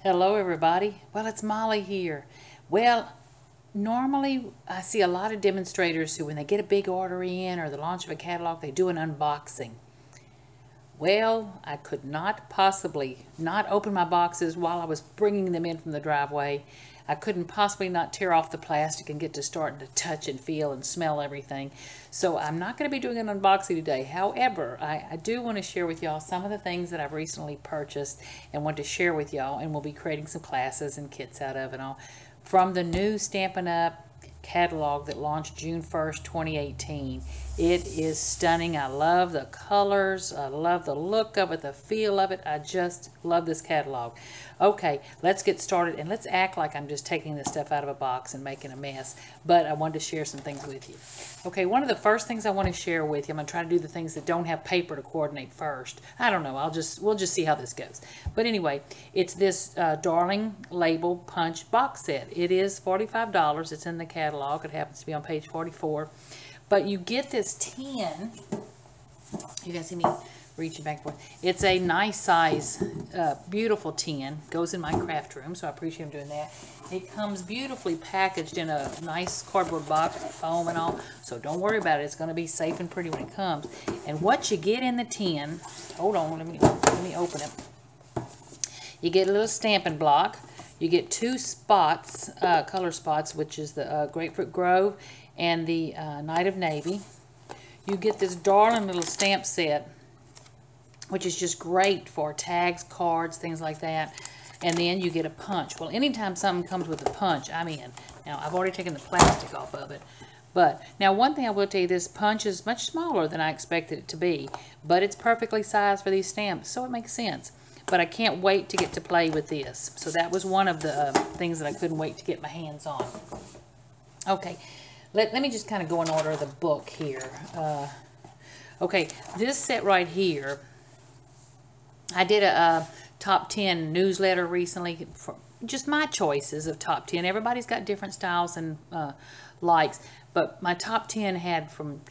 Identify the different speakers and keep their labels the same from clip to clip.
Speaker 1: Hello everybody. Well, it's Molly here. Well, normally I see a lot of demonstrators who when they get a big order in or the launch of a catalog, they do an unboxing. Well, I could not possibly not open my boxes while I was bringing them in from the driveway. I couldn't possibly not tear off the plastic and get to starting to touch and feel and smell everything. So I'm not going to be doing an unboxing today. However, I do want to share with y'all some of the things that I've recently purchased and want to share with y'all, and we'll be creating some classes and kits out of it all from the new Stampin' Up! Catalog that launched June 1st, 2018. It is stunning. I love the colors. I love the look of it, the feel of it. I just love this catalog. Okay, let's get started and let's act like I'm just taking this stuff out of a box and making a mess. But I wanted to share some things with you. Okay, one of the first things I want to share with you, I'm going to try to do the things that don't have paper to coordinate first. I don't know. We'll just see how this goes. But anyway, it's this Darling Label Punch box set. It is $45. It's in the catalog. It happens to be on page 44. But you get this tin. You guys see me reaching back and forth. It's a nice size, beautiful tin. Goes in my craft room, so I appreciate him doing that. It comes beautifully packaged in a nice cardboard box, foam and all. So don't worry about it. It's going to be safe and pretty when it comes. And what you get in the tin, hold on, let me open it. You get a little stamping block. You get two spots, color spots, which is the Grapefruit Grove and the Night of Navy. You get this darling little stamp set, which is just great for tags, cards, things like that. And then you get a punch. Well, anytime something comes with a punch, I'm in. Now, I've already taken the plastic off of it. But, now one thing I will tell you, this punch is much smaller than I expected it to be. But it's perfectly sized for these stamps, so it makes sense. But I can't wait to get to play with this. So that was one of the things that I couldn't wait to get my hands on. Okay, let me just kind of go in order of the book here. Okay, this set right here, I did a top 10 newsletter recently for just my choices of top 10. Everybody's got different styles and likes, but my top 10 had from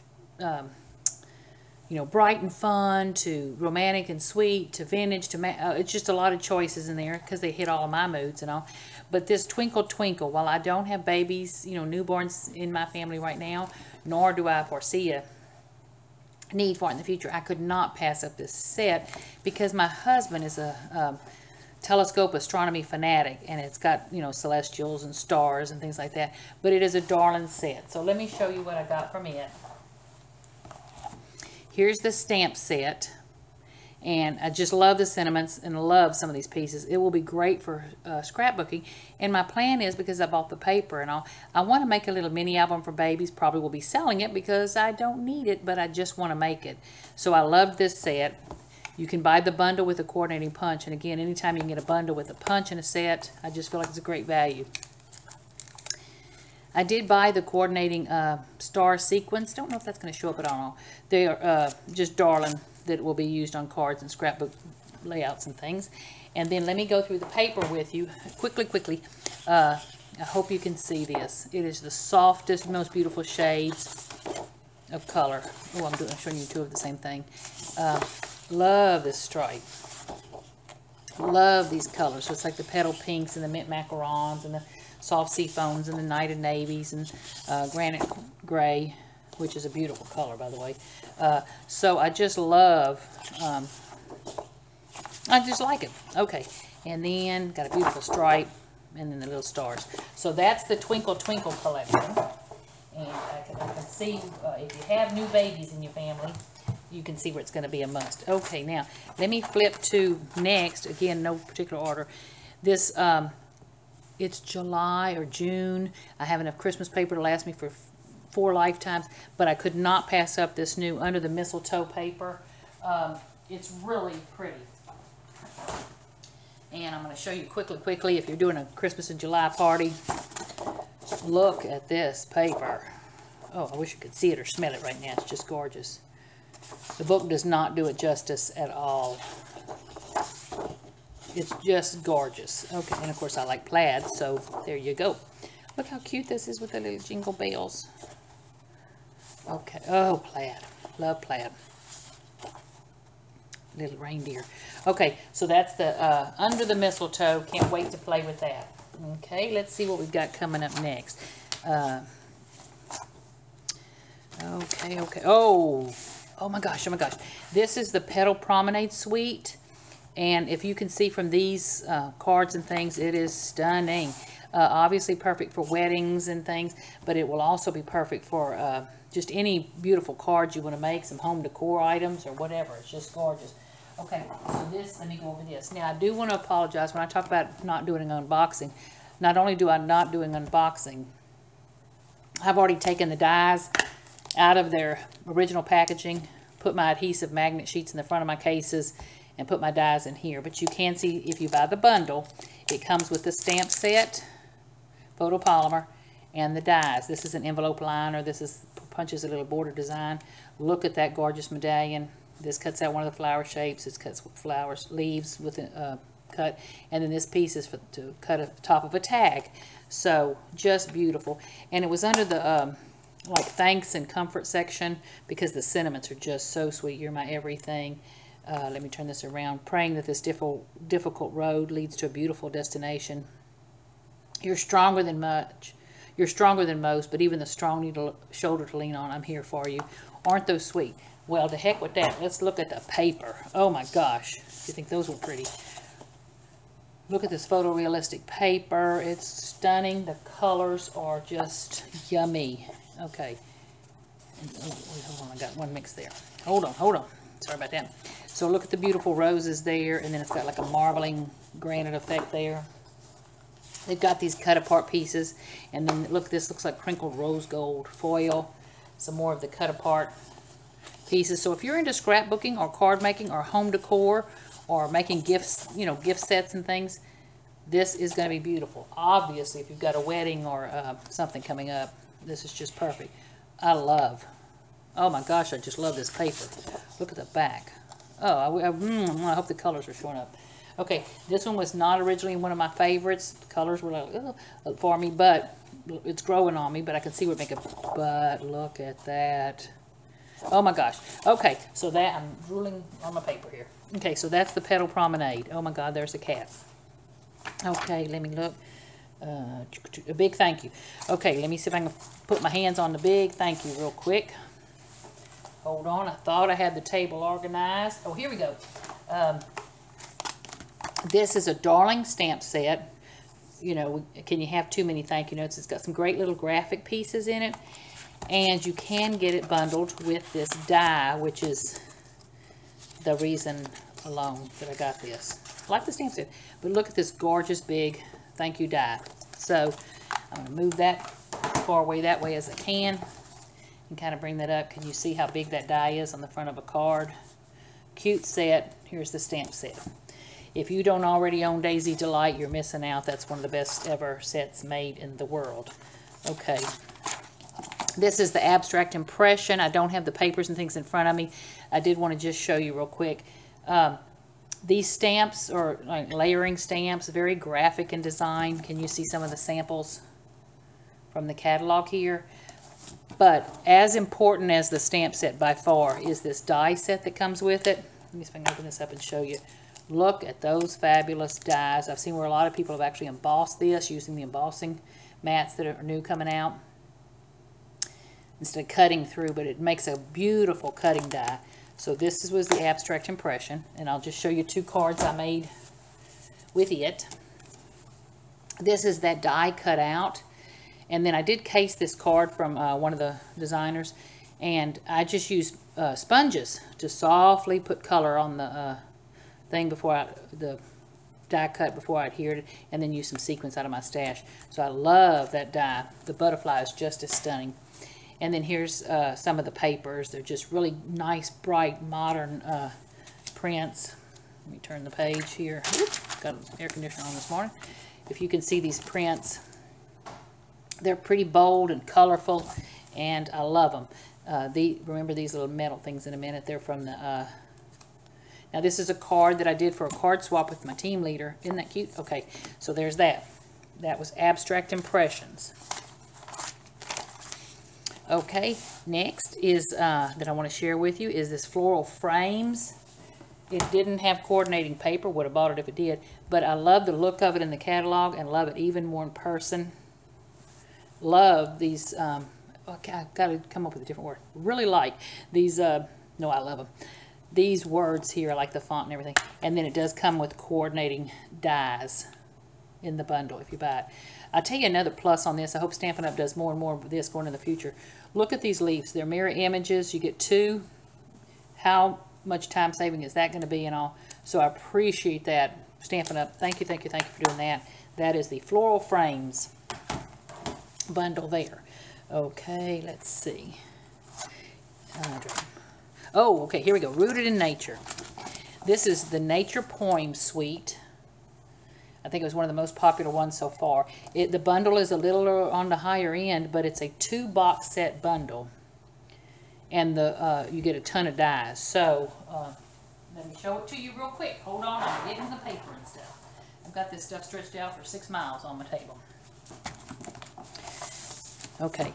Speaker 1: you know, bright and fun to romantic and sweet to vintage to it's just a lot of choices in there because they hit all of my moods and all. But this Twinkle Twinkle, while I don't have babies, you know, newborns in my family right now, nor do I foresee a need for it in the future, I could not pass up this set because my husband is a telescope astronomy fanatic, and it's got, you know, celestials and stars and things like that. But it is a darling set. So let me show you what I got from it. Here's the stamp set, and I just love the sentiments and love some of these pieces. It will be great for scrapbooking, and my plan is, because I bought the paper and all, I want to make a little mini album for babies. Probably will be selling it because I don't need it, but I just want to make it. So I love this set. You can buy the bundle with a coordinating punch, and again, anytime you can get a bundle with a punch and a set, I just feel like it's a great value. I did buy the coordinating star sequence. Don't know if that's going to show up at all. They are just darling that will be used on cards and scrapbook layouts and things. And then let me go through the paper with you quickly. I hope you can see this. It is the softest, most beautiful shades of color. Oh, I'm showing you two of the same thing. Love this stripe. Love these colors. So it's like the petal pinks and the mint macarons and the soft sea foams and the Night of Navies and granite gray, which is a beautiful color, by the way. So I just love, I just like it. Okay, and then got a beautiful stripe and then the little stars. So that's the Twinkle Twinkle collection. And I can see, if you have new babies in your family, you can see where it's going to be a must. Okay, now, let me flip to next. Again, no particular order. This, it's July or June. I have enough Christmas paper to last me for 4 lifetimes, but I could not pass up this new Under the Mistletoe paper. It's really pretty. And I'm going to show you quickly, if you're doing a Christmas in July party, look at this paper. Oh, I wish you could see it or smell it right now. It's just gorgeous. The book does not do it justice at all. It's just gorgeous. Okay, and of course I like plaid, so there you go. Look how cute this is with the little jingle bells. Okay, oh, plaid. Love plaid. little reindeer. Okay, so that's the Under the Mistletoe. Can't wait to play with that. Okay, let's see what we've got coming up next. Okay. Oh my gosh. This is the Petal Promenade Suite. And if you can see from these cards and things, it is stunning. Obviously perfect for weddings and things, but it will also be perfect for just any beautiful cards you want to make, some home decor items or whatever. It's just gorgeous. Okay, so this, let me go over this. Now, I do want to apologize when I talk about not doing an unboxing. Not only do I not doing unboxing, I've already taken the dies out of their original packaging, put my adhesive magnet sheets in the front of my cases, and put my dies in here. But you can see if you buy the bundle, it comes with the stamp set, photopolymer, and the dies. This is an envelope liner. This is punches a little border design. Look at that gorgeous medallion. This cuts out one of the flower shapes. This cuts flowers, leaves with a cut. And then this piece is to cut a top of a tag. So just beautiful. And it was under the like thanks and comfort section because the sentiments are just so sweet. You're my everything. Let me turn this around. Praying that this difficult road leads to a beautiful destination. You're stronger than much. You're stronger than most, but even the strong need a shoulder to lean on. I'm here for you. Aren't those sweet? Well, to heck with that. Let's look at the paper. Oh my gosh. You think those were pretty? Look at this photorealistic paper. It's stunning. The colors are just yummy. Okay. Hold on. I got one mix there. Hold on. Sorry about that. So look at the beautiful roses there, and then it's got like a marbling granite effect there. They've got these cut apart pieces, and then look, this looks like crinkled rose gold foil. Some more of the cut apart pieces. So if you're into scrapbooking or card making or home decor or making gifts, you know, gift sets and things, this is going to be beautiful. Obviously, if you've got a wedding or something coming up, this is just perfect. Oh my gosh, I just love this paper. Look at the back. Oh, I hope the colors are showing up. Okay, this one was not originally one of my favorites. The colors were like, for me, but it's growing on me, but I can see what make it. But look at that. Oh my gosh. Okay, so that, I'm drooling on my paper here. Okay, so that's the Petal Promenade. Oh my God, there's a cat. Okay, let me look. A big thank you. Okay, let me see if I can put my hands on the big thank you real quick. Hold on, I thought I had the table organized. Oh, here we go. This is a darling stamp set. You know, can you have too many thank you notes? It's got some great little graphic pieces in it. And you can get it bundled with this die, which is the reason alone that I got this. I like the stamp set, but look at this gorgeous big thank you die. So I'm going to move that far away that way as I can and kind of bring that up. Can you see how big that die is on the front of a card? Cute set. Here's the stamp set. If you don't already own Daisy Delight, you're missing out. That's one of the best ever sets made in the world. Okay. This is the abstract impression. I don't have the papers and things in front of me. I did want to just show you real quick. These stamps are like layering stamps, very graphic in design. Can you see some of the samples from the catalog here? But as important as the stamp set by far is this die set that comes with it. Let me see if I can open this up and show you. Look at those fabulous dies. I've seen where a lot of people have actually embossed this using the embossing mats that are new coming out instead of cutting through, but it makes a beautiful cutting die. So this was the abstract impression, and I'll just show you two cards I made with it. This is that die cut out, and then I did case this card from one of the designers, and I just used sponges to softly put color on the thing before the die cut before I adhered it, and then use some sequins out of my stash. So I love that die. The butterfly is just as stunning. And then here's some of the papers. They're just really nice, bright, modern prints. Let me turn the page here. Oops, got an air conditioner on this morning. If you can see these prints, they're pretty bold and colorful, and I love them. Remember these little metal things in a minute. They're from the... Now this is a card that I did for a card swap with my team leader. Isn't that cute? Okay, so there's that. That was Abstract Impressions. Okay, next is that I want to share with you is this Floral Frames. It didn't have coordinating paper. Would have bought it if it did. But I love the look of it in the catalog and love it even more in person. Love these, okay, I've got to come up with a different word. Really like these, no, I love them. These words here, I like the font and everything. And then it does come with coordinating dies in the bundle if you buy it. I'll tell you another plus on this. I hope Stampin' Up! Does more and more of this going in the future. Look at these leaves. They're mirror images. You get two. How much time saving is that going to be and all? So I appreciate that. Stampin' Up! Thank you, thank you, thank you for doing that. That is the Floral Frames bundle there. Okay, let's see. Oh, okay, here we go. Rooted in Nature. This is the Nature Poem Suite. I think it was one of the most popular ones so far. The bundle is a little on the higher end, but it's a 2-box set bundle. And you get a ton of dies. So, let me show it to you real quick. Hold on, I'm getting the paper and stuff. I've got this stuff stretched out for 6 miles on my table. Okay,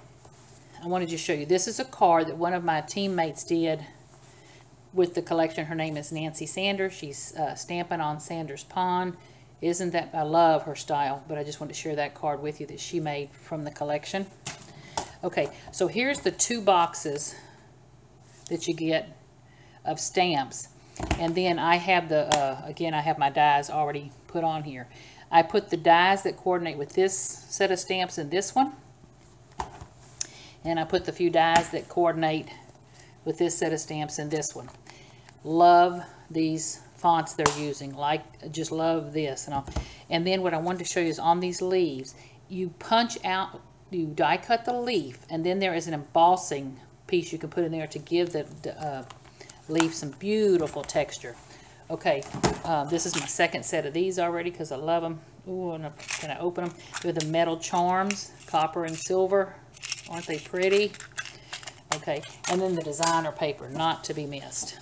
Speaker 1: I wanted to show you. This is a card that one of my teammates did with the collection. Her name is Nancy Sanders. She's stamping on Sanders Pond. Isn't that, I love her style, but I just wanted to share that card with you that she made from the collection. Okay, so here's the 2 boxes that you get of stamps. And then I have the, again, I have my dies already put on here. I put the dies that coordinate with this set of stamps in this one. And I put the few dies that coordinate with this set of stamps in this one. Love these fonts they're using. Just love this and all. And then what I wanted to show you is on these leaves, you punch out, you die cut the leaf, and then there is an embossing piece you can put in there to give the leaf some beautiful texture. Okay, this is my second set of these already because I love them. Ooh, and can I open them? They're the metal charms, copper and silver. Aren't they pretty? Okay, and then the designer paper, not to be missed.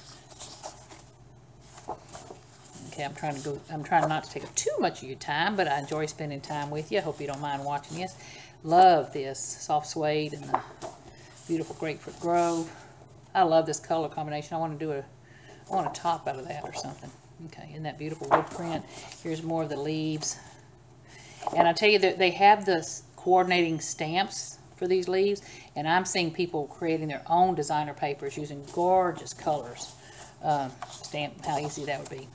Speaker 1: Okay, I'm trying not to take up too much of your time, but I enjoy spending time with you. I hope you don't mind watching this. Love this soft suede and the beautiful Grapefruit Grove. I love this color combination. I want to top out of that or something. Okay, isn't that beautiful wood print? Here's more of the leaves. And I tell you that they have this coordinating stamps for these leaves, and I'm seeing people creating their own designer papers using gorgeous colors. Stamp how easy that would be.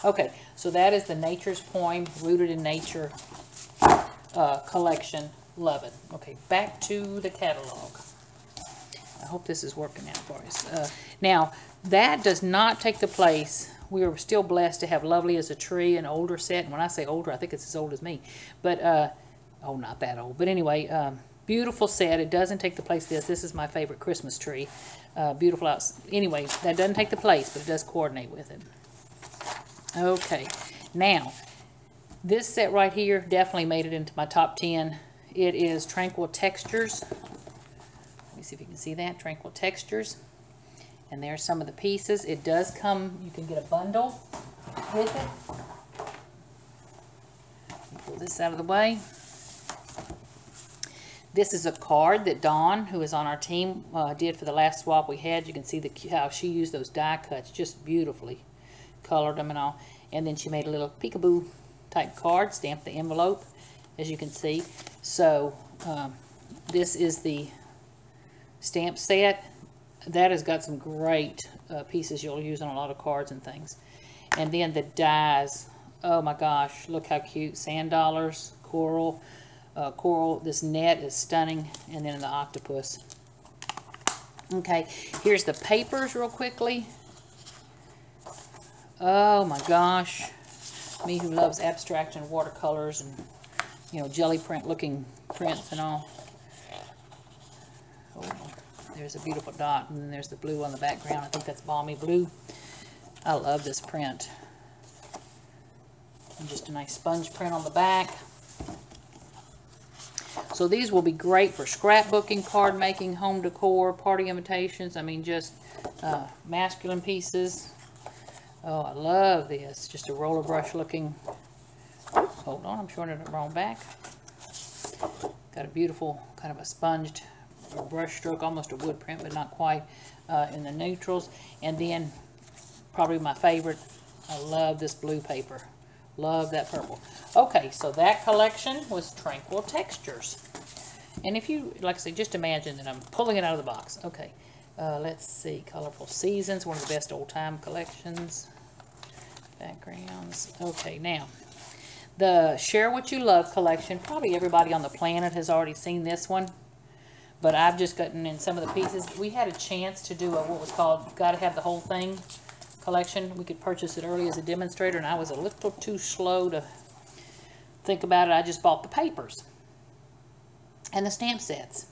Speaker 1: Okay, so that is the Nature's Poem Rooted in Nature collection. Love it. Okay, back to the catalog. I hope this is working out for us. Now, that does not take the place. We are still blessed to have Lovely as a Tree, an older set. And when I say older, I think it's as old as me. But, oh, not that old. But anyway, beautiful set. It doesn't take the place of this. This is my favorite Christmas tree. Beautiful out. Anyway, that doesn't take the place, but it does coordinate with it. Okay, now, this set right here definitely made it into my top 10. It is Tranquil Textures. Let me see if you can see that. Tranquil Textures. And there's some of the pieces. It does come, you can get a bundle with it. Pull this out of the way. This is a card that Dawn, who is on our team, did for the last swap we had. You can see how she used those die cuts just beautifully. Colored them and all. And then she made a little peekaboo type card, stamped the envelope, as you can see. So, this is the stamp set. That has got some great pieces you'll use on a lot of cards and things. And then the dies. Oh my gosh, look how cute. Sand dollars, coral. Coral, this net is stunning. And then the octopus. Okay, here's the papers real quickly. Oh my gosh. Me who loves abstract and watercolors and, you know, jelly print looking prints and all. Oh, there's a beautiful dot, and then there's the blue on the background. I think that's balmy blue. I love this print. And just a nice sponge print on the back. So these will be great for scrapbooking, card making, home decor, party invitations. I mean, just masculine pieces. Oh, I love this. Just a roller brush looking. Hold on, I'm showing it the wrong back. Got a beautiful kind of a sponged brush stroke, almost a wood print, but not quite, in the neutrals. And then probably my favorite. I love this blue paper. Love that purple. Okay, so that collection was Tranquil Textures. And if you, like I said, just imagine that I'm pulling it out of the box. Okay, let's see. Colorful Seasons, one of the best old-time collections. Backgrounds. Okay, now, the Share What You Love collection. Probably everybody on the planet has already seen this one. But I've just gotten in some of the pieces. We had a chance to do what was called Gotta Have the Whole Thing collection. We could purchase it early as a demonstrator, and I was a little too slow to think about it. I just bought the papers and the stamp sets.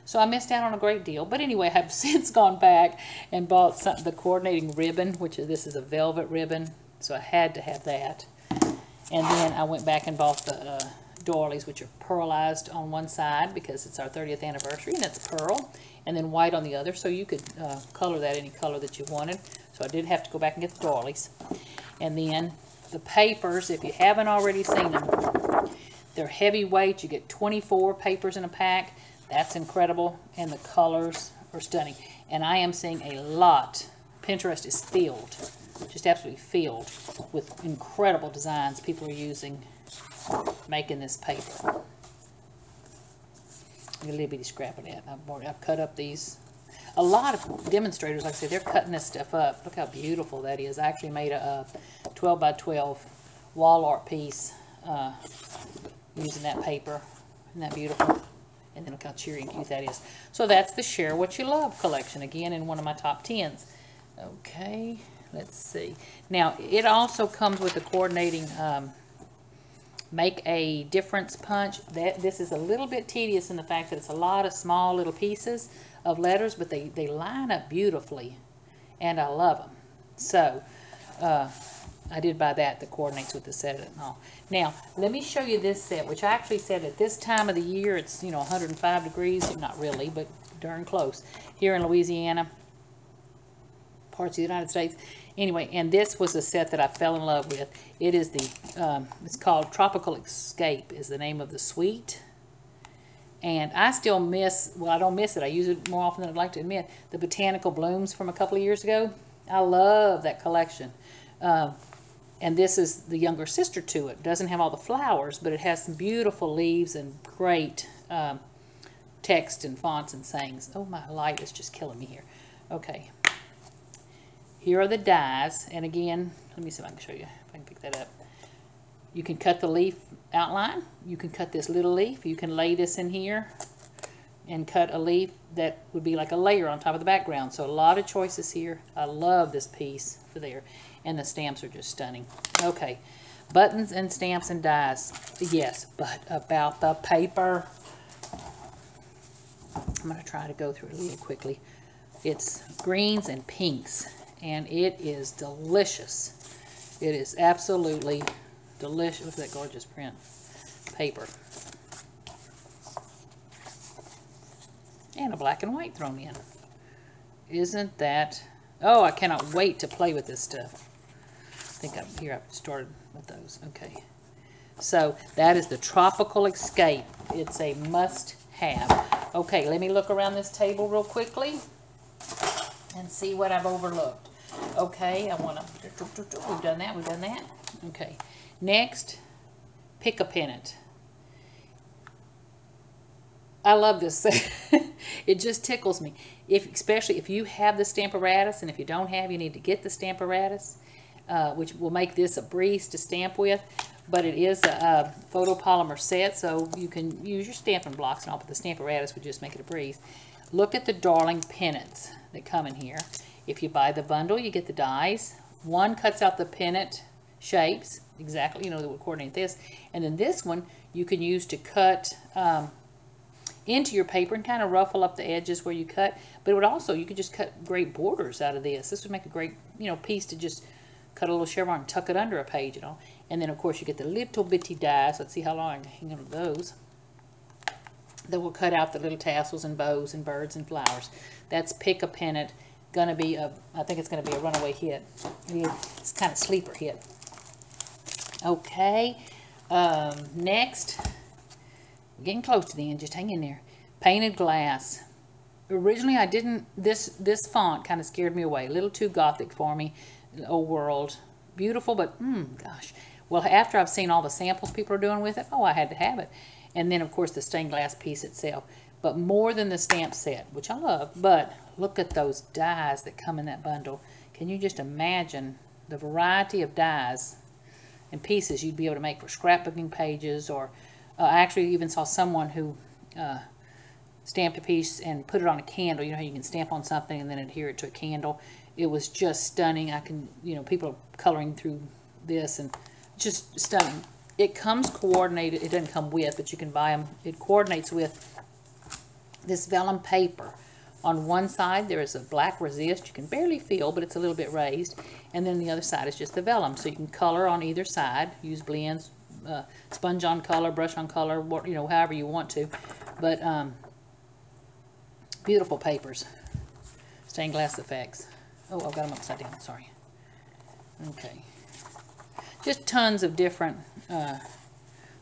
Speaker 1: So I missed out on a great deal. But anyway, I've since gone back and bought the coordinating ribbon, which this is a velvet ribbon. So I had to have that. And then I went back and bought the doilies, which are pearlized on one side because it's our 30th anniversary, and it's pearl, and then white on the other. So you could color that any color that you wanted. So I did have to go back and get the doilies. And then the papers, if you haven't already seen them, they're heavyweight. You get 24 papers in a pack. That's incredible. And the colors are stunning. And I am seeing a lot. Pinterest is filled, just absolutely filled with incredible designs people are using making this paper. A little bitty scrap of that. I've cut up these. A lot of demonstrators, like I said, they're cutting this stuff up. Look how beautiful that is. I actually made a 12 by 12 wall art piece using that paper. Isn't that beautiful? And then look how cheery and cute that is. So that's the Share What You Love collection. Again, in one of my top 10s. Okay, let's see. Now, it also comes with a coordinating Make a Difference punch. This is a little bit tedious in the fact that it's a lot of small little pieces of letters, but they line up beautifully, and I love them. So, I did buy that coordinates with the set and all. Now, let me show you this set, which I actually said at this time of the year, it's, 105 degrees, not really, but darn close, here in Louisiana, parts of the United States. Anyway, and this was a set that I fell in love with. It is it's called Tropical Escape is the name of the suite. And I still miss, well, I don't miss it. I use it more often than I'd like to admit, the Botanical Blooms from a couple of years ago. I love that collection. And this is the younger sister to it. It doesn't have all the flowers, but it has some beautiful leaves and great text and fonts and sayings. Oh, my light is just killing me here. Okay. Here are the dies. And again, let me see if I can show you, if I can pick that up. You can cut the leaf outline. You can cut this little leaf. You can lay this in here and cut a leaf that would be like a layer on top of the background. So a lot of choices here. I love this piece for there. And the stamps are just stunning. Okay, buttons and stamps and dies. Yes, but about the paper. I'm going to try to go through it a little quickly. It's greens and pinks, and it is delicious. It is absolutely delicious. Look at that gorgeous print paper. And a black and white thrown in. Isn't that... Oh, I cannot wait to play with this stuff. I think I've started with those. Okay. So, that is the Tropical Escape. It's a must-have. Okay, let me look around this table real quickly and see what I've overlooked. Okay, I want to... We've done that. We've done that. Okay. Next, Pick a Pennant. I love this. It just tickles me. Especially if you have the Stamparatus, and if you don't have, you need to get the Stamparatus, which will make this a breeze to stamp with. But it is a photopolymer set, so you can use your stamping blocks and all, but the Stamparatus would just make it a breeze. Look at the darling pennants that come in here. If you buy the bundle, you get the dies. One cuts out the pennant shapes, exactly, that would coordinate this. And then this one you can use to cut... into your paper and kind of ruffle up the edges where you cut. But it would also, you could just cut great borders out of this. This would make a great, piece to just cut a little chevron and tuck it under a page, And then, of course, you get the little bitty dies. Let's see how long I can hang on to those. That will cut out the little tassels and bows and birds and flowers. That's Pick a Pennant. Gonna be I think it's going to be a runaway hit. It's kind of sleeper hit. Okay. Next... Getting close to the end, just hang in there. Painted Glass. Originally I didn't, this font kind of scared me away. A little too gothic for me. Old World. Beautiful, but gosh. Well, after I've seen all the samples people are doing with it, I had to have it. And then, of course, the stained glass piece itself. But more than the stamp set, which I love. But look at those dies that come in that bundle. Can you just imagine the variety of dies and pieces you'd be able to make for scrapbooking pages? Or I actually even saw someone who stamped a piece and put it on a candle. You know how you can stamp on something and then adhere it to a candle? It was just stunning. I can, people are coloring through this and just stunning. It comes coordinated. It doesn't come with, but you can buy them. It coordinates with this vellum paper. On one side there is a black resist. You can barely feel, but it's a little bit raised. And then the other side is just the vellum. So you can color on either side. Use blends, sponge on color, brush on color, however you want to. But beautiful papers. Stained glass effects. Oh, I've got them upside down. Sorry. Okay. Just tons of different,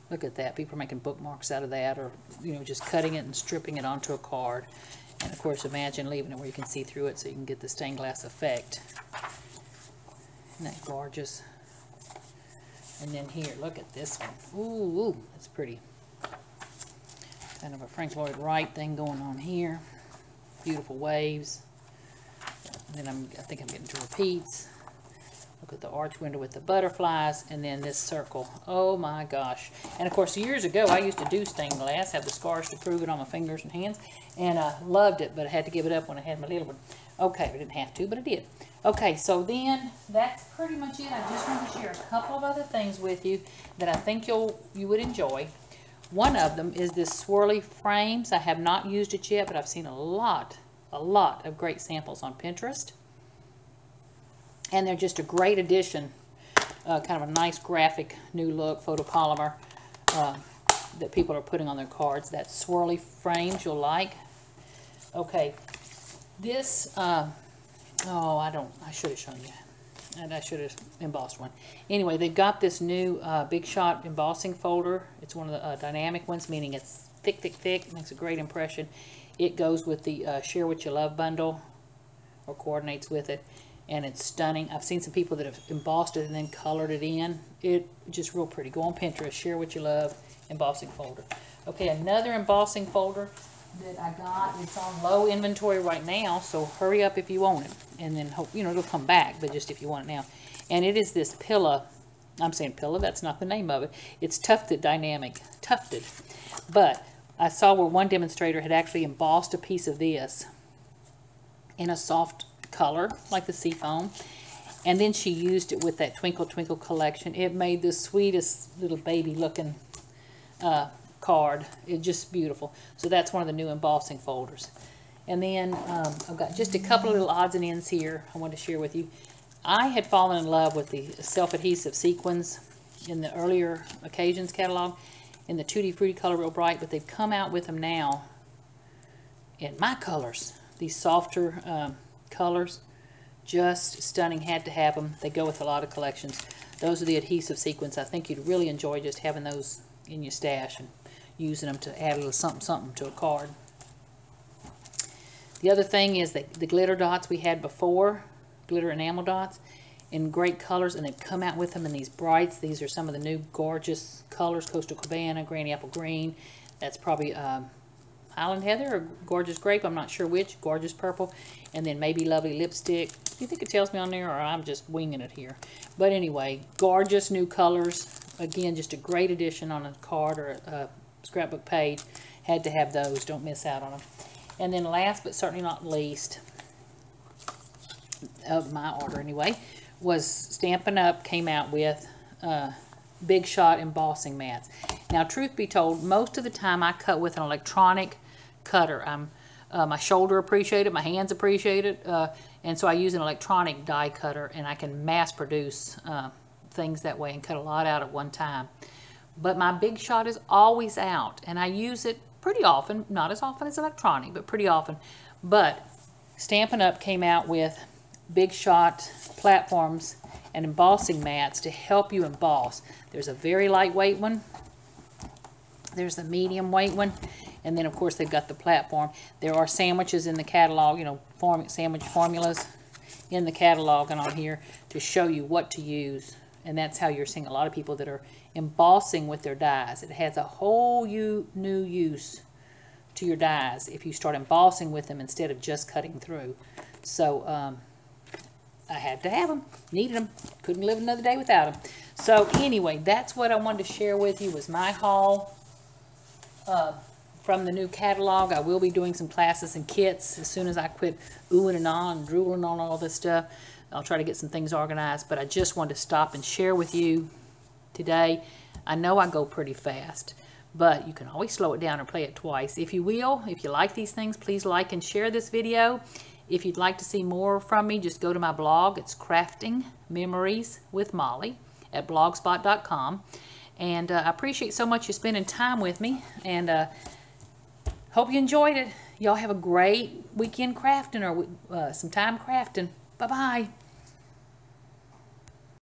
Speaker 1: look at that. People are making bookmarks out of that, or, just cutting it and stripping it onto a card. And, of course, imagine leaving it where you can see through it so you can get the stained glass effect. Isn't that gorgeous? And then here, look at this one. Ooh, that's pretty. Kind of a Frank Lloyd Wright thing going on here. Beautiful waves. And then I think I'm getting to repeats. Look at the arch window with the butterflies, and then this circle. Oh my gosh. And of course, years ago, I used to do stained glass, have the scars to prove it on my fingers and hands, and I loved it, but I had to give it up when I had my little one. Okay, I didn't have to, but I did. Okay, so then that's pretty much it. I just want to share a couple of other things with you that I think you would enjoy. One of them is this swirly frames. I have not used it yet, but I've seen a lot of great samples on Pinterest. And they're just a great addition, kind of a nice graphic new look, photopolymer that people are putting on their cards. That swirly frames you'll like. Okay, this, I should have shown you. And I should have embossed one. Anyway, they've got this new Big Shot embossing folder. It's one of the dynamic ones, meaning it's thick. It makes a great impression. It goes with the Share What You Love bundle, or coordinates with it. And it's stunning. I've seen some people that have embossed it and then colored it in. It's just real pretty. Go on Pinterest, Share What You Love, embossing folder. Okay, another embossing folder that I got. It's on low inventory right now, so hurry up if you want it. And then hope, it'll come back, but just if you want it now. And it is this Pillow. I'm saying Pillow, that's not the name of it. It's Tufted Dynamic. Tufted. But I saw where one demonstrator had actually embossed a piece of this in a soft color, like the seafoam, and then she used it with that Twinkle Twinkle collection. It made the sweetest little baby looking card. It's just beautiful. So that's one of the new embossing folders. And then I've got just a couple of little odds and ends here I want to share with you. I had fallen in love with the self-adhesive sequins in the earlier Occasions catalog in the Tutti Frutti color, real bright, but they've come out with them now in my colors, these softer colors. Just stunning. Had to have them. They go with a lot of collections. Those are the adhesive sequins. I think you'd really enjoy just having those in your stash and using them to add a little something to a card. The other thing is that the glitter dots we had before, glitter enamel dots, in great colors, and they've come out with them in these brights. These are some of the new gorgeous colors: Coastal Cabana, Granny Apple Green. That's probably Highland Heather or Gorgeous Grape, I'm not sure which. Gorgeous Purple, and then maybe Lovely Lipstick. You think it tells me on there, or I'm just winging it here? But anyway, gorgeous new colors. Again, just a great addition on a card or a scrapbook page. Had to have those. Don't miss out on them. And then last but certainly not least, of my order anyway, was Stampin' Up! Came out with Big Shot embossing mats. Now, truth be told, most of the time I cut with an electronic cutter. My shoulder appreciate it, my hands appreciate it, and so I use an electronic die cutter, and I can mass produce things that way and cut a lot out at one time. But my Big Shot is always out, and I use it pretty often, not as often as electronic, but pretty often. But Stampin' Up! Came out with Big Shot platforms and embossing mats to help you emboss. There's a very lightweight one. There's the medium weight one. And then, of course, they've got the platform. There are sandwiches in the catalog, sandwich formulas in the catalog and on here to show you what to use. And that's how you're seeing a lot of people that are embossing with their dies. It has a whole new use to your dies if you start embossing with them instead of just cutting through. So I had to have them, needed them, couldn't live another day without them. So anyway, that's what I wanted to share with you, was my haul from the new catalog. I will be doing some classes and kits as soon as I quit oohing and ahhing and drooling on all this stuff. I'll try to get some things organized, but I just wanted to stop and share with you today. I know I go pretty fast, but you can always slow it down or play it twice. If you will, if you like these things, please like and share this video. If you'd like to see more from me, just go to my blog. It's Crafting Memories with Molly at blogspot.com. And I appreciate so much you spending time with me, and hope you enjoyed it. Y'all have a great weekend crafting, or some time crafting. Bye-bye.